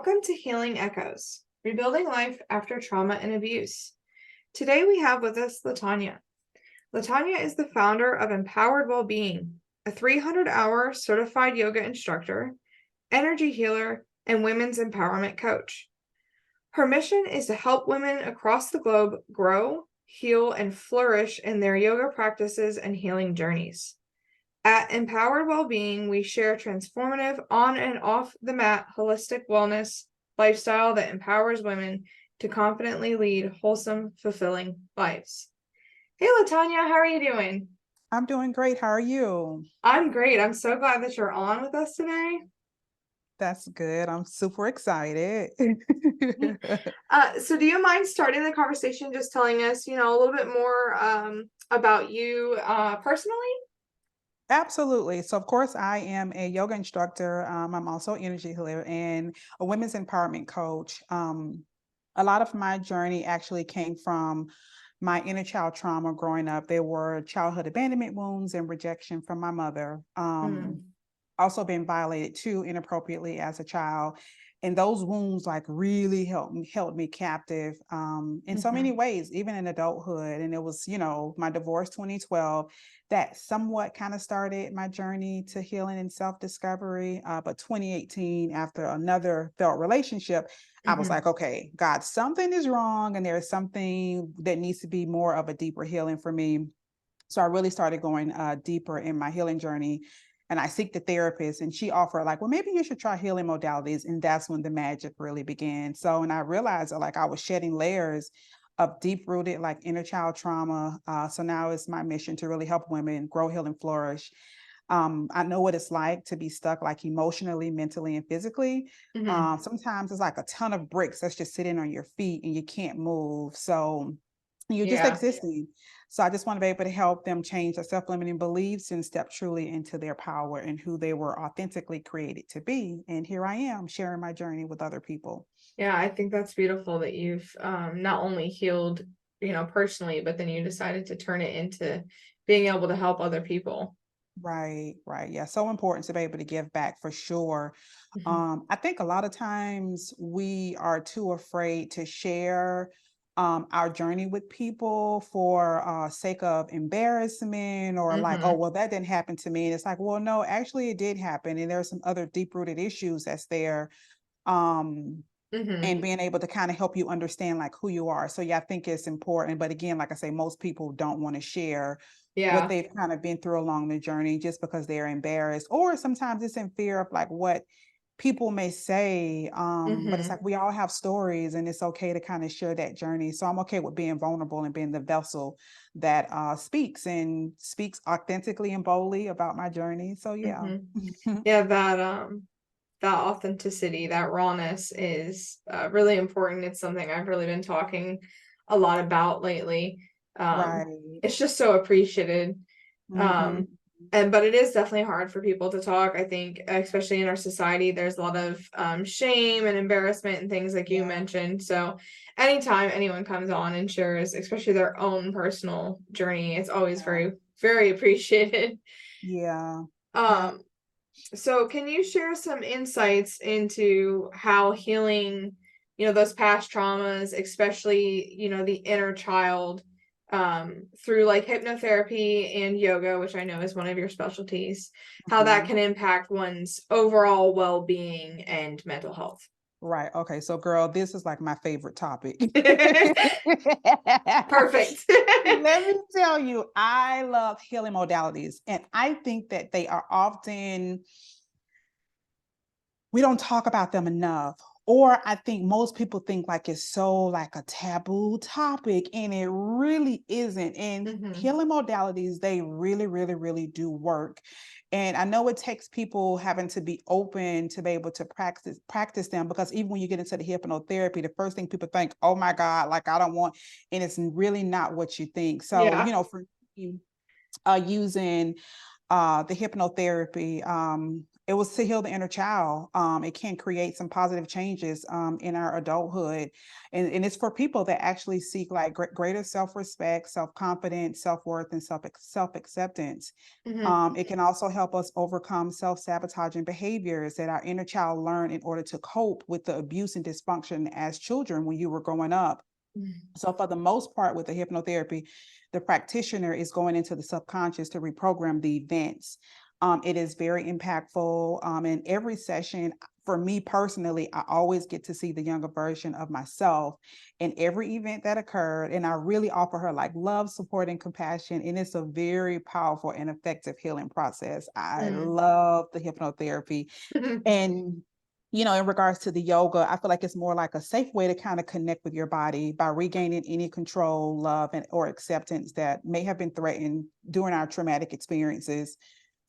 Welcome to Healing Echoes, Rebuilding Life After Trauma and Abuse. Today we have with us Latonyia. Latonyia is the founder of Empowered Wellbeing, a 300-hour certified yoga instructor, energy healer, and women's empowerment coach. Her mission is to help women across the globe grow, heal, and flourish in their yoga practices and healing journeys. At Empowered Wellbeing, we share transformative on and off the mat holistic wellness lifestyle that empowers women to confidently lead wholesome, fulfilling lives. Hey, Latonyia, how are you doing? I'm doing great. How are you? I'm great. I'm so glad that you're on with us today. That's good. I'm super excited. So do you mind starting the conversation just telling us, a little bit more about you personally? Absolutely. So, of course, I am a yoga instructor. I'm also an energy healer and a women's empowerment coach. A lot of my journey actually came from my inner child trauma growing up. There were childhood abandonment wounds and rejection from my mother. Also been violated too inappropriately as a child. And those wounds like really held me captive in so many ways, even in adulthood. And it was, my divorce 2012 that somewhat kind of started my journey to healing and self-discovery. But 2018, after another failed relationship, I was like, okay, God, something is wrong. And there's something that needs to be more of a deeper healing for me. So I really started going deeper in my healing journey. And I seek the therapist, and she offered like, well, maybe you should try healing modalities. And that's when the magic really began. So, and I realized that like I was shedding layers of deep rooted like inner child trauma. So now it's my mission to really help women grow, heal, and flourish. I know what it's like to be stuck like emotionally, mentally, and physically. Sometimes it's like a ton of bricks that's just sitting on your feet and you can't move. So you're just existing. So I just want to be able to help them change their self-limiting beliefs and step truly into their power and who they were authentically created to be. And here I am sharing my journey with other people. Yeah, I think that's beautiful that you've not only healed, personally, but then you decided to turn it into being able to help other people. Right. Yeah. So important to be able to give back for sure. I think a lot of times we are too afraid to share our journey with people for sake of embarrassment or like, oh, well, that didn't happen to me. And it's like, well, no, actually it did happen. And there's some other deep rooted issues that's there. And being able to kind of help you understand like who you are. So yeah, I think it's important. But again, like I say, most people don't want to share what they've kind of been through along the journey just because they're embarrassed, or sometimes it's in fear of like what people may say. But it's like we all have stories and it's okay to kind of share that journey. So I'm okay with being vulnerable and being the vessel that speaks authentically and boldly about my journey. So yeah. Yeah, that authenticity, that rawness is really important. It's something I've really been talking a lot about lately. Right. It's just so appreciated. But it is definitely hard for people to talk. I think, especially in our society, there's a lot of shame and embarrassment and things like you mentioned. So anytime anyone comes on and shares, especially their own personal journey, it's always very, very appreciated. Yeah. So can you share some insights into how healing, those past traumas, especially, the inner child, through like hypnotherapy and yoga, which I know is one of your specialties, how that can impact one's overall well-being and mental health? Right. Okay. So, girl, this is like my favorite topic. Perfect. Let me tell you, I love healing modalities, and I think that they are often, we don't talk about them enough. Or I think most people think like it's so like a taboo topic, and it really isn't. And healing modalities, they really, really, really do work. And I know it takes people having to be open to be able to practice them, because even when you get into the hypnotherapy, the first thing people think, oh my God, like I don't want, and it's really not what you think. So, for using the hypnotherapy, It was to heal the inner child. It can create some positive changes in our adulthood. And it's for people that actually seek like greater self-respect, self-confidence, self-worth, and self-acceptance. Hmm. It can also help us overcome self-sabotaging behaviors that our inner child learned in order to cope with the abuse and dysfunction as children when you were growing up. So for the most part with the hypnotherapy, the practitioner is going into the subconscious to reprogram the events. It is very impactful. In every session, for me personally, I always get to see the younger version of myself in every event that occurred. And I really offer her like love, support, and compassion. And it's a very powerful and effective healing process. I Mm. love the hypnotherapy. And in regards to the yoga, I feel like it's more like a safe way to kind of connect with your body by regaining any control, love, and or acceptance that may have been threatened during our traumatic experiences.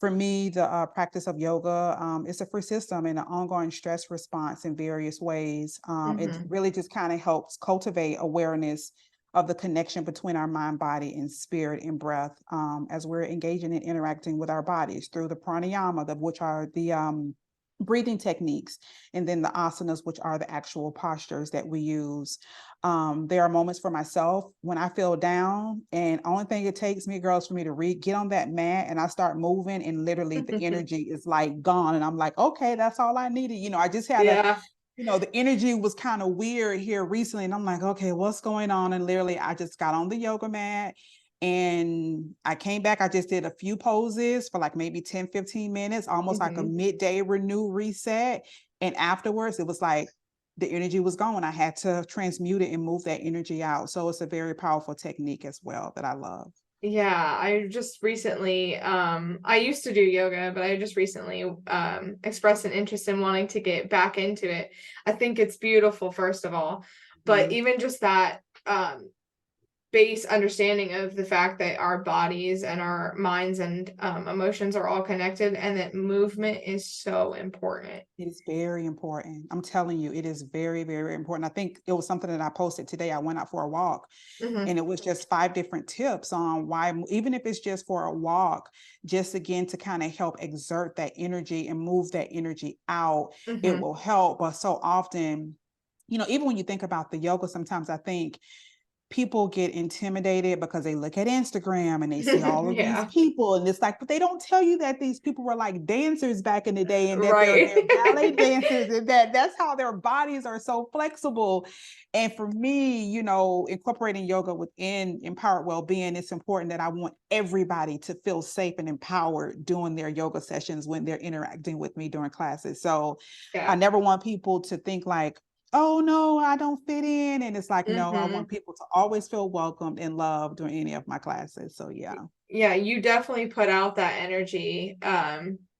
For me, the practice of yoga is a free system and an ongoing stress response in various ways. It Hmm. really just kind of helps cultivate awareness of the connection between our mind, body, and spirit and breath as we're engaging and interacting with our bodies through the pranayama, which are the breathing techniques, and then the asanas, which are the actual postures that we use. There are moments for myself when I feel down, and only thing it takes me, girls, for me to get on that mat and I start moving, and literally the energy is like gone, and I'm like, okay, that's all I needed. I just had a Yeah. the energy was kind of weird here recently. And I'm like, okay, what's going on? And literally, I just got on the yoga mat and I came back. I just did a few poses for like maybe 10, 15 minutes, almost like a Hmm. midday renew reset. And afterwards, it was like the energy was gone. I had to transmute it and move that energy out. So it's a very powerful technique as well that I love. Yeah, I just recently, I used to do yoga, but I just recently expressed an interest in wanting to get back into it. I think it's beautiful, first of all, but Mhm. even just that base understanding of the fact that our bodies and our minds and emotions are all connected, and that movement is so important. It is very important. I'm telling you, it is very, very important. I think it was something that I posted today. I went out for a walk Hmm. and it was just 5 different tips on why, even if it's just for a walk, just again to kind of help exert that energy and move that energy out, it Hmm. will help. But so often, even when you think about the yoga, sometimes I think people get intimidated because they look at Instagram and they see all of these Yeah. people, and it's like, but they don't tell you that these people were like dancers back in the day, and that they're Right. they're ballet dancers, and that's how their bodies are so flexible. And for me, incorporating yoga within empowered well-being, it's important that I want everybody to feel safe and empowered doing their yoga sessions when they're interacting with me during classes. So I Yeah. never want people to think like, oh no, I don't fit in. And it's like, no, I want Hmm. people to always feel welcomed and loved during any of my classes. So yeah. Yeah, you definitely put out that energy,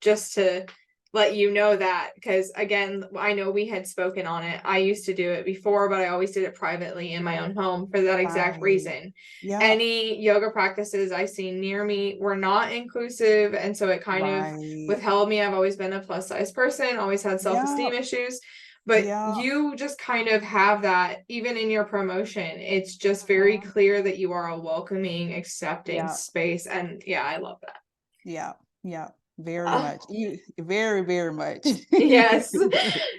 just to let you know that, because again, I know we had spoken on it. I used to do it before, but I always did it privately in my own home for that exact Right. reason. Yep. Any yoga practices I seen near me were not inclusive, and so it kind of Right. withheld me. I've always been a plus size person, always had self-esteem Yep. issues. But Yep. you just kind of have that even in your promotion. It's just very Uh-huh. clear that you are a welcoming, accepting Yep. space. And yeah, I love that. Yep. Yep. Very Uh, much. You very, very much. yes.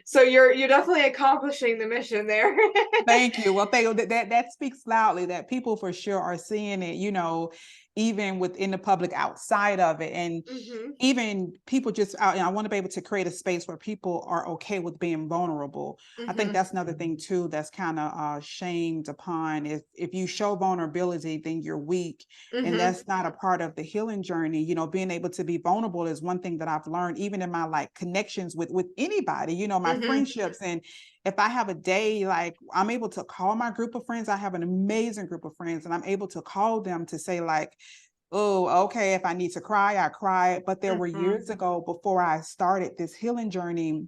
So you're definitely accomplishing the mission there. Thank you. Well, that speaks loudly that people for sure are seeing it, even within the public outside of it. And Hmm. even people just out, and I want to be able to create a space where people are okay with being vulnerable. I think Hmm. that's another thing too that's kind of shamed upon. If you show vulnerability, then you're weak. And Hmm. that's not a part of the healing journey. Being able to be vulnerable is one thing that I've learned, even in my like connections with anybody, my Hmm. friendships. And if I have a day, like I'm able to call my group of friends, I have an amazing group of friends, and I'm able to call them to say, like, oh, okay, if I need to cry, I cry. But there were Hmm. years ago before I started this healing journey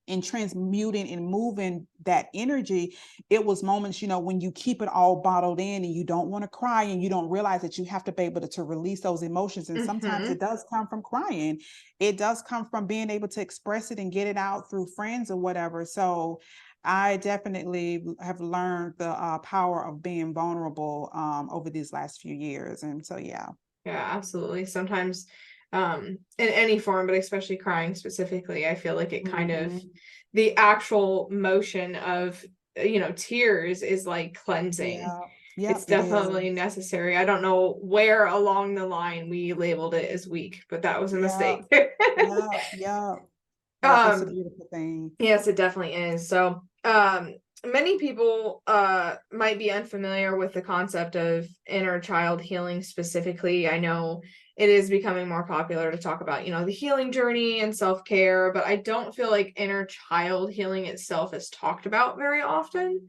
and transmuting and moving that energy, it was moments, when you keep it all bottled in and you don't want to cry and you don't realize that you have to be able to release those emotions. And sometimes Hmm. it does come from crying. It does come from being able to express it and get it out through friends or whatever. So I definitely have learned the power of being vulnerable over these last few years. And so, yeah. Yeah, absolutely. Sometimes in any form, but especially crying specifically. I feel like it kind of, Mhm. the actual motion of, tears is like cleansing. Yeah. Yep, It's it is. definitely necessary. I don't know where along the line we labeled it as weak, but that was a Yeah. mistake. Yeah. Yeah. Yep, it's a um beautiful thing. Yes, it definitely is. So, many people might be unfamiliar with the concept of inner child healing specifically. I know it is becoming more popular to talk about, the healing journey and self-care, but I don't feel like inner child healing itself is talked about very often.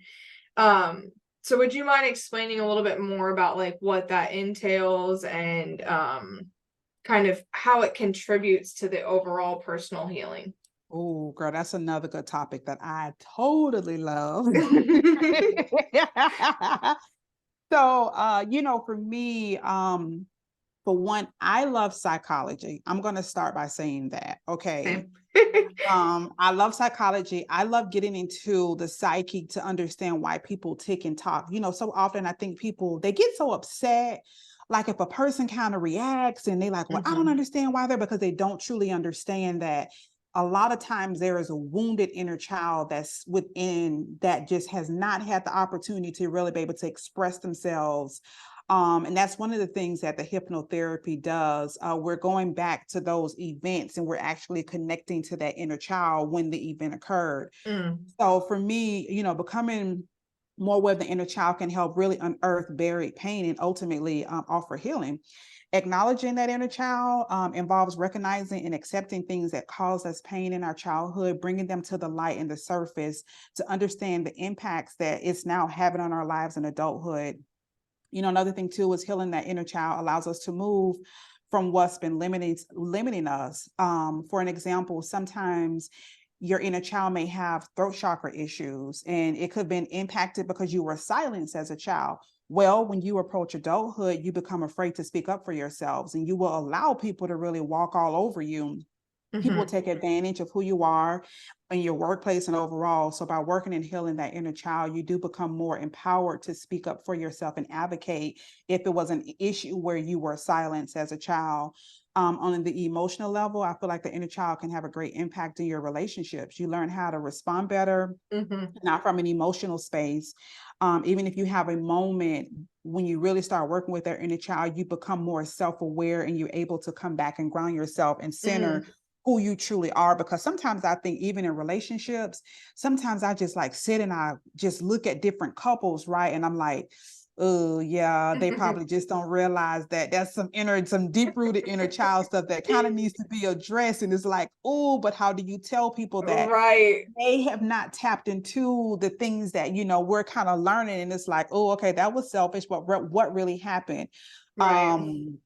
So would you mind explaining a little bit more about like what that entails and kind of how it contributes to the overall personal healing? Oh, girl, that's another good topic that I totally love. So, for me, for one, I love psychology. I'm going to start by saying that. Okay. Same. I love psychology. I love getting into the psyche to understand why people tick and talk. So often I think people they get so upset. Like if a person kind of reacts and they like, well, I don't Mhm. understand why they're because they don't truly understand that a lot of times there is a wounded inner child that's within that just has not had the opportunity to really be able to express themselves, and that's one of the things that the hypnotherapy does. We're going back to those events and we're actually connecting to that inner child when the event occurred. Mm. So for me, becoming more aware of the inner child can help really unearth buried pain and ultimately offer healing. Acknowledging that inner child involves recognizing and accepting things that cause us pain in our childhood, bringing them to the light and the surface to understand the impacts that it's now having on our lives in adulthood. Another thing too is healing that inner child allows us to move from what's been limiting us. For an example, sometimes your inner child may have throat chakra issues and it could have been impacted because you were silenced as a child. Well, when you approach adulthood, you become afraid to speak up for yourselves and you will allow people to really walk all over you. People will Mhm. take advantage of who you are in your workplace and overall. So by working and healing that inner child, you do become more empowered to speak up for yourself and advocate if it was an issue where you were silenced as a child. On the emotional level, I feel like the inner child can have a great impact in your relationships. You learn how to respond better, Mhm. not from an emotional space. Even if you have a moment when you really start working with their inner child, you become more self-aware and you're able to come back and ground yourself and center Mhm. who you truly are. Because sometimes I think even in relationships, sometimes I just like sit and I just look at different couples, right? And I'm like, oh yeah, they probably just don't realize that that's some deep-rooted inner child stuff that kind of needs to be addressed. And it's like, oh, but how do you tell people that Right. they have not tapped into the things that we're kind of learning, and it's like, oh, okay, that was selfish, but what really happened? Right. um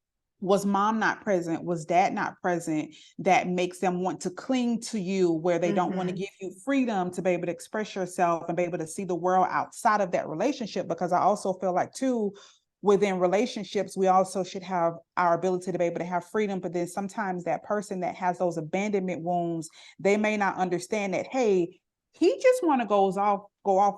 was mom not present, was dad not present, that makes them want to cling to you where they don't want to Mhm. give you freedom to be able to express yourself and be able to see the world outside of that relationship? Because I also feel like too, within relationships we also should have our ability to be able to have freedom, but then sometimes that person that has those abandonment wounds, they may not understand that, hey, he just want to go off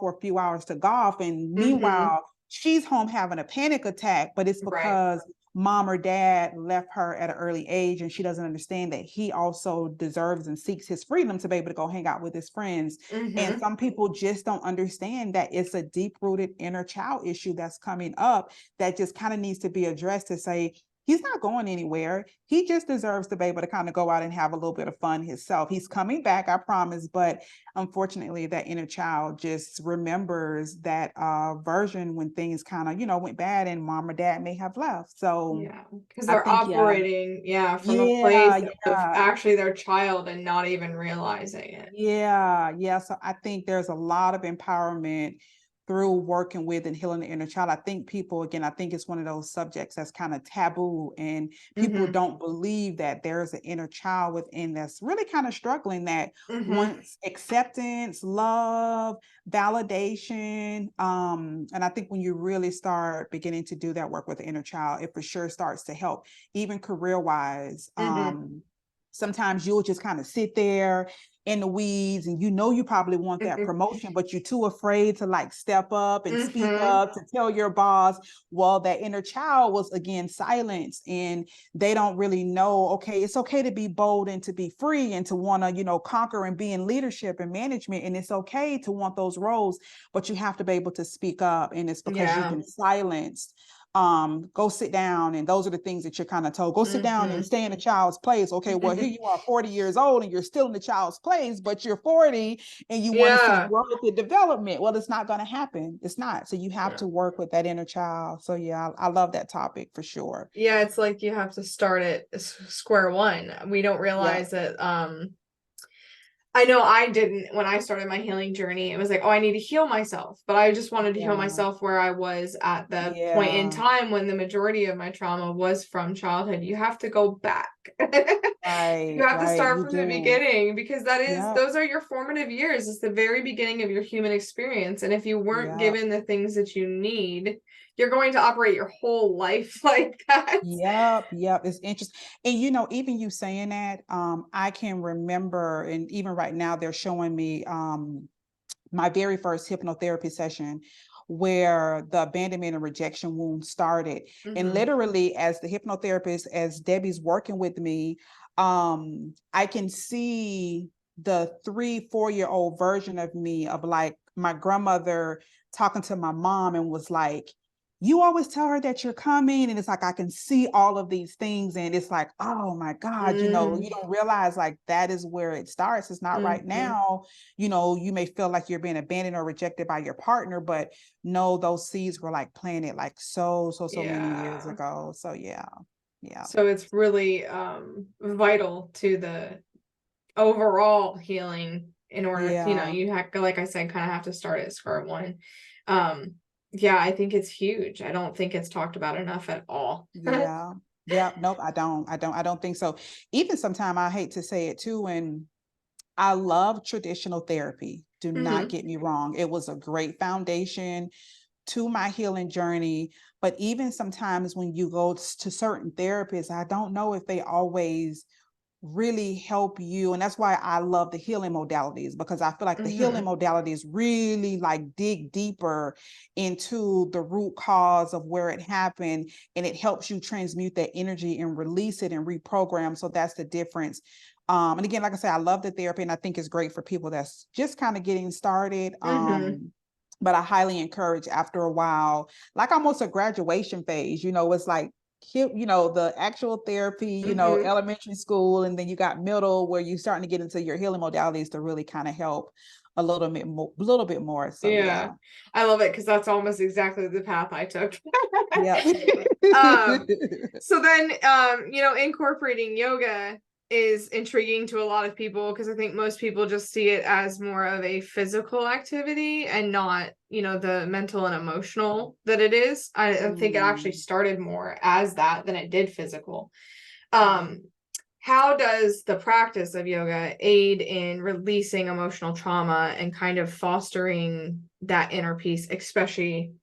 for a few hours to golf, and Mhm. meanwhile she's home having a panic attack, but it's Right. because mom or dad left her at an early age and she doesn't understand that he also deserves and seeks his freedom to be able to go hang out with his friends. And Mhm. some people just don't understand that it's a deep rooted inner child issue that's coming up that just kind of needs to be addressed, to say he's not going anywhere. He just deserves to be able to kind of go out and have a little bit of fun himself. He's coming back, I promise. But unfortunately, that inner child just remembers that version when things kind of, went bad and mom or dad may have left. So Yeah, because I they're think, yeah, operating, yeah, from a yeah, place of yeah. actually their child and not even realizing it. Yeah, yeah. So I think there's a lot of empowerment through working with and healing the inner child. I think people, again, I think it's one of those subjects that's kind of taboo, and people Mhm. don't believe that there's an inner child within that's really kind of struggling, that Mhm. wants acceptance, love, validation. And I think when you really start beginning to do that work with the inner child, it for sure starts to help, even career wise. Mhm. Sometimes you'll just kind of sit there in the weeds, and you know you probably want that promotion, but you're too afraid to like step up and speak Mm-hmm. up to tell your boss. Well, that inner child was again silenced, and they don't really know, okay, it's okay to be bold and to be free and to want to, you know, conquer and be in leadership and management, and it's okay to want those roles, but you have to be able to speak up, and it's because you've Yeah. been silenced. Go sit down, and those are the things that you're kind of told. Go sit down and Mm-hmm. stay in a child's place. Okay, well, here you are 40 years old and you're still in the child's place, but you're 40 and you want to see Yeah. growth and development. Well, it's not going to happen. It's not. So you have Yeah. to work with that inner child. So yeah, I love that topic for sure. Yeah, it's like you have to start at square one. We don't Yeah. realize that I know I didn't when I started my healing journey. It was like, oh, I need to heal myself. But I just wanted to heal Yeah. myself where I was at the point in Yeah. time when the majority of my trauma was from childhood. You have to go back. Right. You have to Right. start You from the do. beginning because Yeah. those are your formative years. It's the very beginning of your human experience. And if you weren't Yeah. given the things that you need, you're going to operate your whole life like that. Yep, yep. It's interesting. And you know, even you saying that, I can remember, and even right now they're showing me my very first hypnotherapy session where the abandonment and rejection wound started. And Mm-hmm. literally, as the hypnotherapist, as Debbie's working with me, I can see the 3, 4 year old version of me, of like my grandmother talking to my mom and was like, you always tell her that you're coming. And it's like, I can see all of these things. And it's like, oh my God, you know, you don't realize like that is where it starts. It's not right Mm-hmm. now. You know, you may feel like you're being abandoned or rejected by your partner, but no, those seeds were like planted like so many years Yeah. ago. So yeah. Yeah. So it's really vital to the overall healing in order, Yeah. you have, like I said, kind of have to start at square one. Um, yeah, I think it's huge. I don't think it's talked about enough at all. Yeah. Yeah. Nope. I don't think so. Even sometimes I hate to say it too. And I love traditional therapy. Do not Hmm. get me wrong. It was a great foundation to my healing journey. But even sometimes when you go to certain therapists, I don't know if they always really help you. And that's why I love the healing modalities, because I feel like the healing Hmm. modalities really like dig deeper into the root cause of where it happened, and it helps you transmute that energy and release it and reprogram. So that's the difference. And again, like I said, I love the therapy, and I think it's great for people that's just kind of getting started. Hmm. But I highly encourage, after a while, like almost a graduation phase, you know, it's like, you know, the actual therapy, you know, Hmm. elementary school, and then you got middle where you're starting to get into your healing modalities to really kind of help a little bit more. So Yeah, yeah. I love it because that's almost exactly the path I took. Yeah. um, So then, incorporating yoga is intriguing to a lot of people because I think most people just see it as more of a physical activity and not, the mental and emotional that it is. I think it actually Mm, started more as that than it did physical. Um, how does the practice of yoga aid in releasing emotional trauma and kind of fostering that inner peace, especially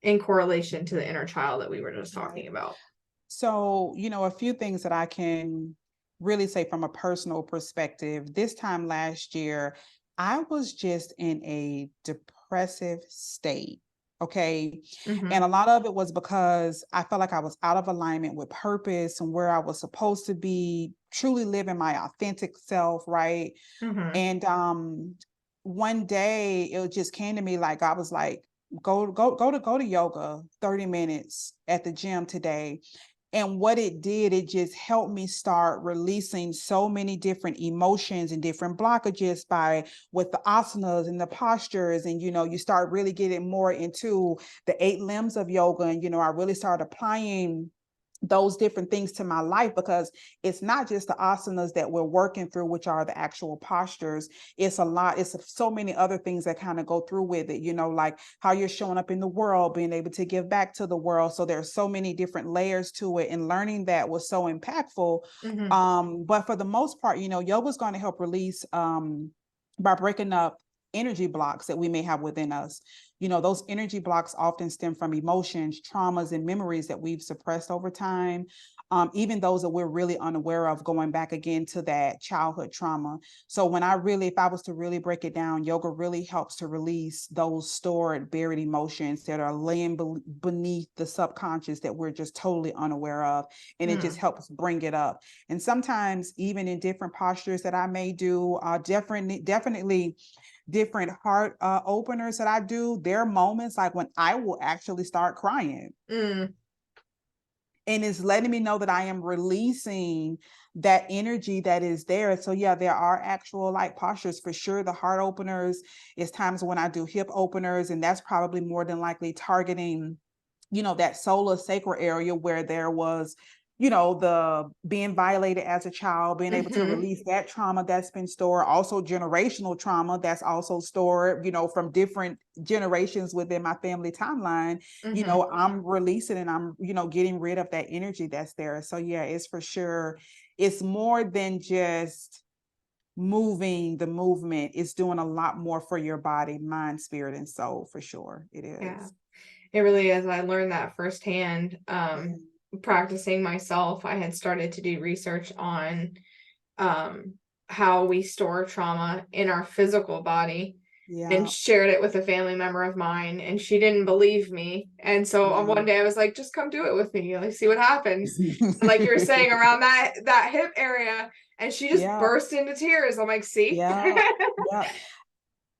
in correlation to the inner child that we were just right. talking about? So, you know, a few things that I can really say from a personal perspective. This time last year, I was just in a depressive state. Okay. And Mm-hmm. a lot of it was because I felt like I was out of alignment with purpose and where I was supposed to be truly living my authentic self. Right. Mm-hmm. And one day it just came to me, like I was like, go to yoga 30 minutes at the gym today. And what it did, it just helped me start releasing so many different emotions and different blockages by with the asanas and the postures. And, you know, you start really getting more into the 8 limbs of yoga. And, you know, I really started applying those different things to my life, because it's not just the asanas that we're working through, which are the actual postures. It's so many other things that kind of go through with it, you know, like how you're showing up in the world, being able to give back to the world. So there's so many different layers to it, and learning that was so impactful. Mm-hmm. But for the most part, you know, yoga is going to help release by breaking up energy blocks that we may have within us. You know, those energy blocks often stem from emotions, traumas, and memories that we've suppressed over time. even those that we're really unaware of, going back again to that childhood trauma. So when if I was to really break it down, yoga really helps to release those stored, buried emotions that are laying beneath the subconscious that we're just totally unaware of. And it just helps bring it up. And sometimes even in different postures that I may do, definitely different heart openers that I do, there are moments like when I will actually start crying. And it's letting me know that I am releasing that energy that is there. So yeah, there are actual like postures for sure. The heart openers is times when I do hip openers, and that's probably more than likely targeting, that solar sacral area where there was, the being violated as a child, being able to release that trauma that's been stored, also generational trauma that's also stored, from different generations within my family timeline. I'm releasing and I'm, getting rid of that energy that's there. So yeah, it's for sure, it's more than just moving the movement. It's doing a lot more for your body, mind, spirit, and soul, for sure. It Yeah, is. it really is. I learned that firsthand. Practicing myself, I had started to do research on how we store trauma in our physical body, and shared it with a family member of mine, and she didn't believe me. And so on one day I was like, just come do it with me, like see what happens. Like you were saying, around that hip area, and she just burst into tears. I'm like, see?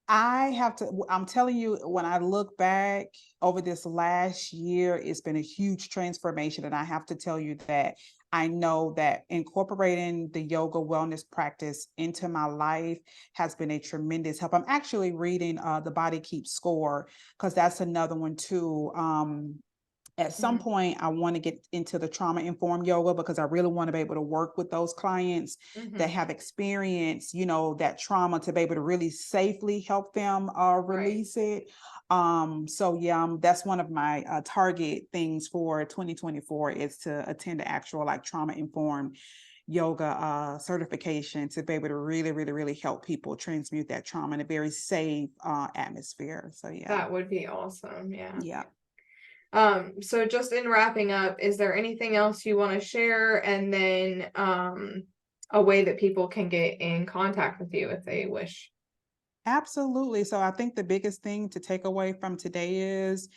I'm telling you, when I look back over this last year, it's been a huge transformation. And I have to tell you that I know that incorporating the yoga wellness practice into my life has been a tremendous help. I'm actually reading The Body Keeps Score, because that's another one too. At some point, I want to get into the trauma-informed yoga, because I really want to be able to work with those clients that have experienced, that trauma, to be able to really safely help them release it. So yeah, that's one of my target things for 2024, is to attend the actual like trauma-informed yoga certification, to be able to really, really, really help people transmute that trauma in a very safe atmosphere. So yeah. That would be awesome. Yeah. Yeah. So just in wrapping up, is there anything else you want to share? And then a way that people can get in contact with you if they wish. Absolutely. So I think the biggest thing to take away from today is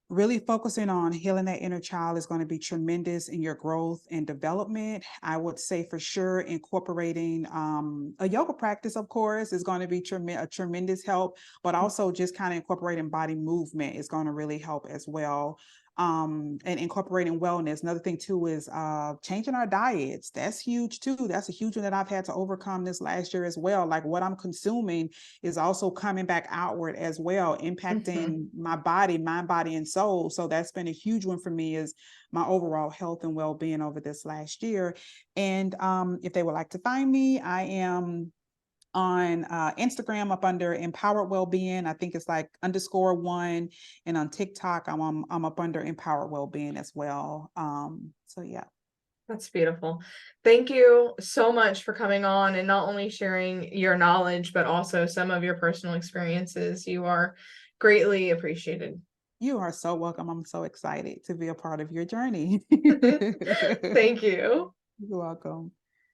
really focusing on healing that inner child is going to be tremendous in your growth and development. I would say for sure incorporating a yoga practice, of course, is going to be a tremendous help, but also just kind of incorporating body movement is going to really help as well. And incorporating wellness. Another thing too is changing our diets. That's huge too. That's a huge one that I've had to overcome this last year as well. Like what I'm consuming is also coming back outward as well, impacting my body, mind, body, and soul. So that's been a huge one for me, is my overall health and well-being over this last year. And if they would like to find me, I am on Instagram up under Empowered Wellbeing. I think it's like _1, and on TikTok I'm up under Empowered Wellbeing as well. So yeah. That's beautiful. Thank you so much for coming on and not only sharing your knowledge, but also some of your personal experiences. You are greatly appreciated. You are so welcome. I'm so excited to be a part of your journey. Thank you. You're welcome.